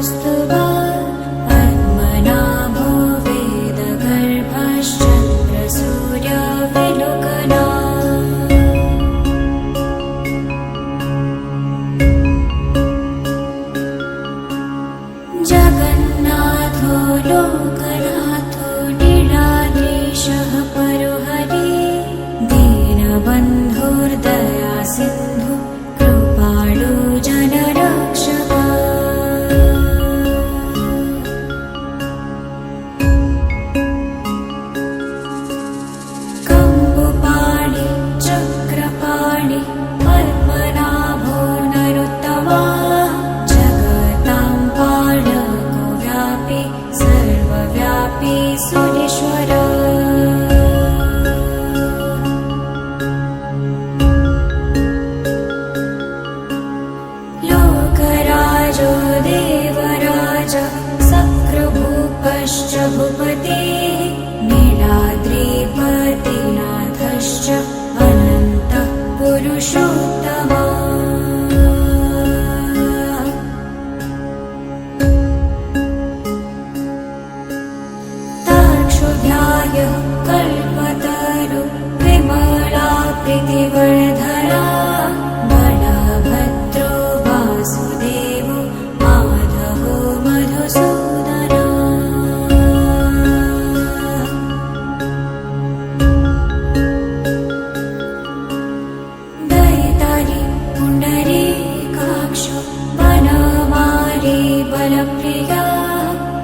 कौस्तुभा पद्मनाभो वेदगर्भश्चन्द्रसूर्यविलोकना जगन्नाथो लोकनाथो नीलाद्रीशः परोहरि दीनबन्धुर्दया सिन्धु कृपाळु जनरक्षक कम्बुपाणि चक्रपाणि पद्मनाभो नरोत्तमा जगतां पालको व्यापी सर्वव्यापी सुरेश्वर लोकराजो देवराज सक्रभूपश्च भूपतिः नीलाद्रिपतिनाथश्च अनन्तः पुरुषोत्तमः ताक्षुध्यायः कल्पतरु विमला प्रीतिवर्धना बलभद्रो वासुदेवो माधवो मधुसूदनः दैतारि पुण्डरीकाक्षो वनमाली बलप्रिया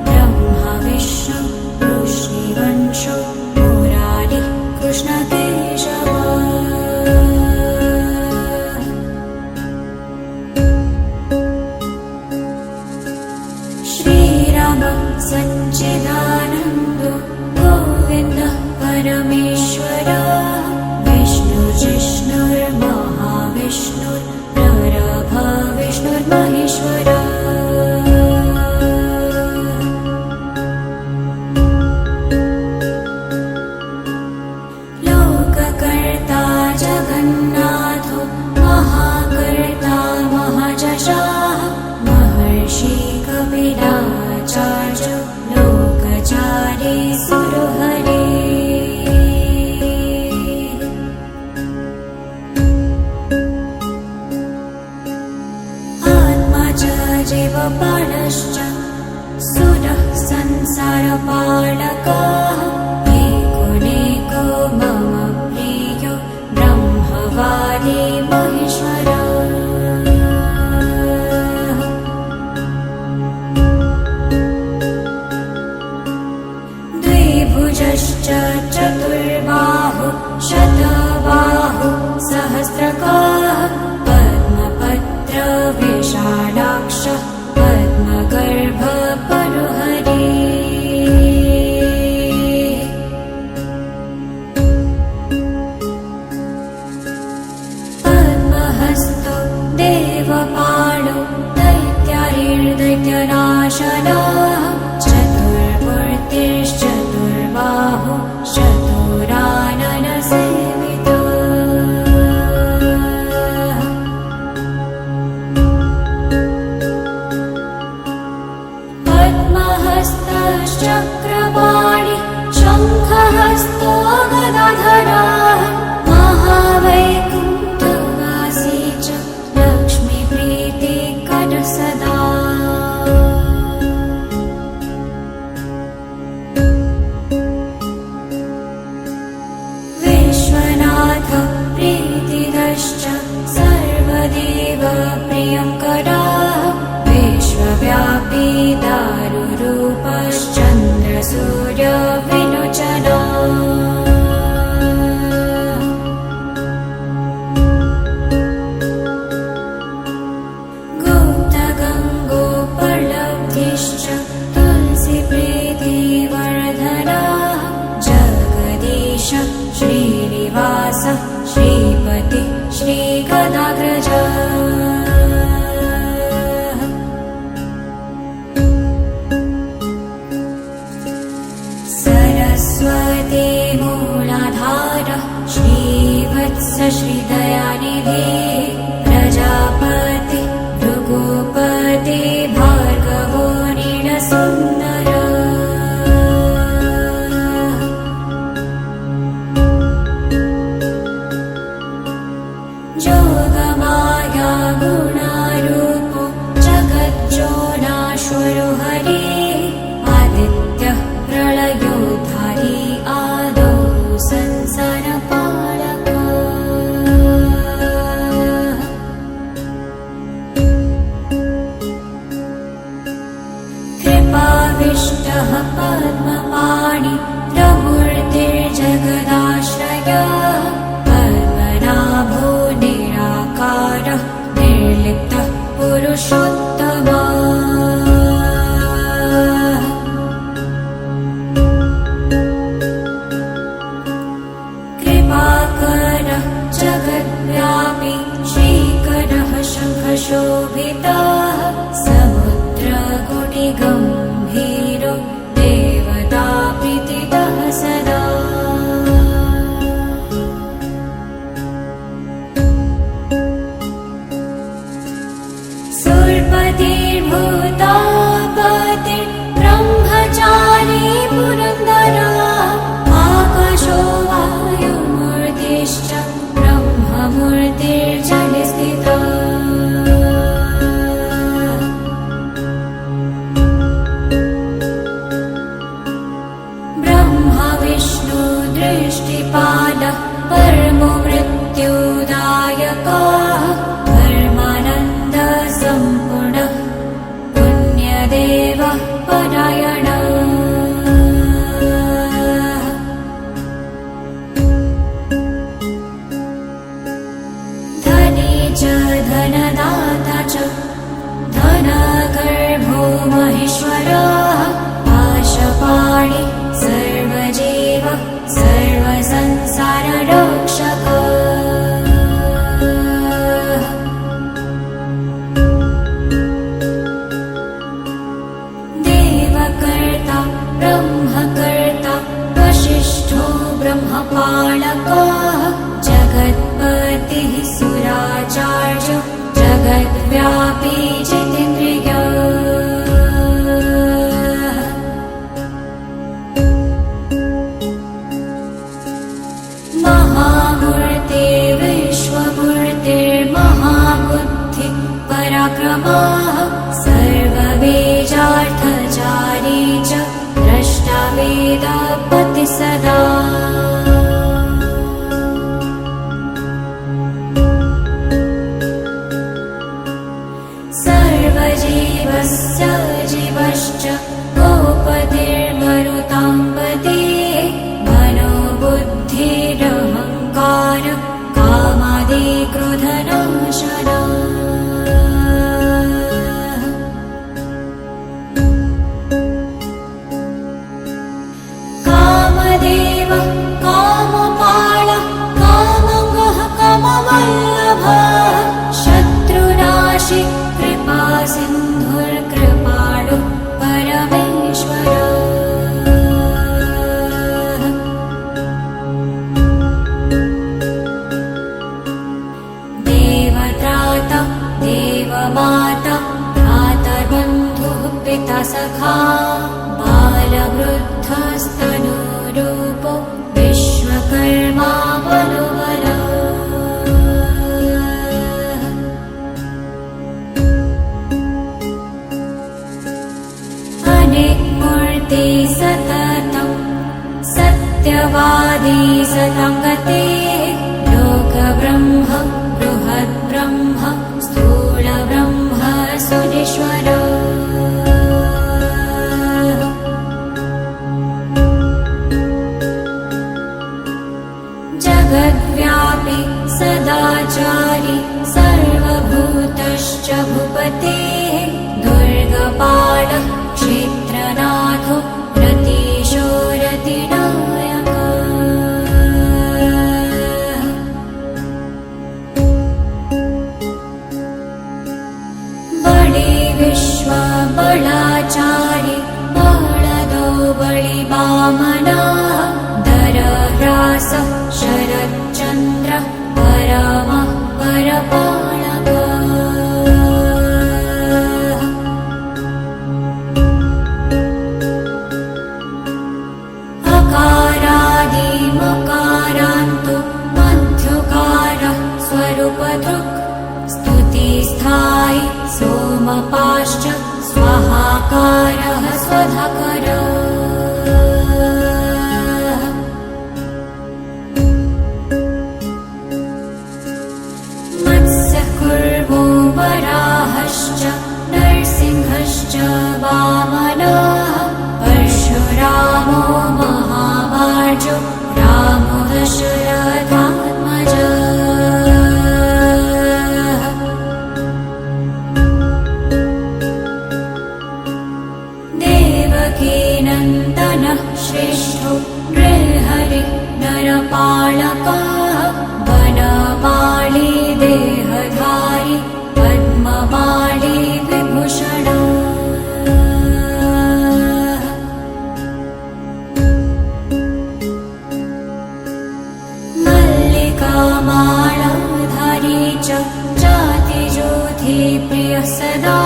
ब्रह्मा विष्णु ऋषिवंशो मुरारी कृष्णकेशव श्रीराम सच्चिदानन्दो गोविन्दः परमेश्वरः विष्णुर्महाविष्णुर्प्ररभा विष्णुर्महेश्वरः लोककर्ता जगन्नाथो महाकर्ता महायशः महर्षि कपिलाचार्य लोकचारी सुरहरे आत्मा च जीवपालश्च सुरः संसारपालकः एको मम प्रियो ब्रह्मवादी महेश्वरः द्विभुजश्च चतुर्बाहु शतबाहु सहस्रकाः पद्मपत्र विशालाक्ष पद्मगर्भ परुहरि पद्महस्तो देवपालो दैत्यारिर्दैत्यनाशनः चतुर्मूर्तिश्चतुर्बाहु चतुराननसेवितः पद्महस्तश्चक्रपाणि शङ्खहस्तो गदाधरः महावैकुण्ठवासी च लक्ष्मीप्रीतिकर सदा विश्वनाथ प्रीतिदश्च सर्वदेव प्रियङ्करः विश्वव्यापी दारुरूपश्चन्द्रसूर्यविलोचनः गुप्तगङ्गोपलब्धिश्च तुलसीप्रीतिवर्धनः जगदीश श्रीनिवास श्रीपति श्रीगदाग्रज वसिष्ठः पद्मपाणि प्रमूर्तिर्जगदाश्रयः पद्मनाभो निराकारः निर्लिप्तः पुरुषोत्तमः कृपाकरः जगद्व्यापी श्रीकरः शङ्खशोभितः समुद्रकोटिगम्भीरो देवता प्रीतितः सदा सुरपतिर्भूतापतिर्ब्रह्मचारी पुरन्दरः आकाशो वायुमूर्तिश्च ब्रह्ममूर्तिर्जले स्थितः ब्रह्मविष्णु दृष्टिपालः परमो मृत्युदायकः धर्मानन्दसम्पूर्णः पुण्यदेवः परायणः धनी च धनदाता च धनगर्भो महेश्वरः पाशपाणि सर्वजीवः सर्वसंसाररक्षकः देवकर्ता ब्रह्मकर्ता वसिष्ठो ब्रह्मपालकः जगत्पतिः सुराचार्यो जगद्व्यापी जितेन्द्रियः महामूर्ते विश्वमूर्तिर्महाबुद्धिः पराक्रमः सर्वबीजार्थचारी च द्रष्टावेदपति सदा सर्वजीवस्य जीवश्च गोपतिर्मरुताम्पतिः मनोबुद्धिरहङ्कार कामादिक्रोधनाशनः कामदेवः कामपालः कामगः कामवल्लभः शत्रुनाशी कृपासिन्धुर्कृपाणु परमेश्वरः देवत्राता देवमाता भ्रातर्बन्धुः पिता सखा बालवृद्धस्तनूरूपो विश्वकर्मा बलवलः अनेकमूर्ति सततं सत्यवादी सताङ्गतिः लोकब्रह्म बृहद्ब्रह्म स्थूलब्रह्म सुरेश्वरः जगद्व्यापी सदाचारी सर्वभूतश्च भूपतिः दुर्गपालः क्षेत्रनाथो रतीशो रतिनायकः बलि विश्वबलाचारी बलदो बलिवामनः दरह्रासः शरच्चन्द्रः परमः परपालकः अकारादिमकारान्तो मध्योकारः स्वरूपधृक् स्तुतिस्थायि सोमपाश्च स्वाहाकारः स्वधाकरः मत्स्यकुर्मो वराहश्च नरसिंहश्च वामनः सदा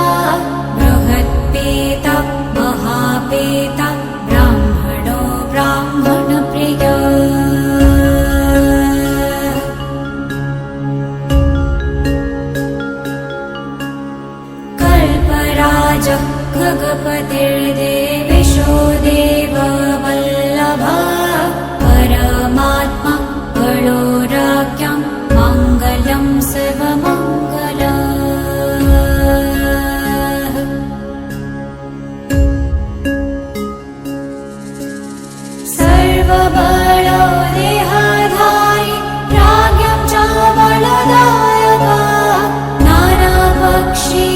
बृहत्पेता महापेता ब्राह्मणो ब्राह्मणप्रिय कल्पराज खगपतिर्देवेशो देववल्लभा परमात्मा कलोराख्यं मङ्गलं सर्वमङ्गल सर्वबलो देहधारी राज्ञं च बलदायका नानापक्षी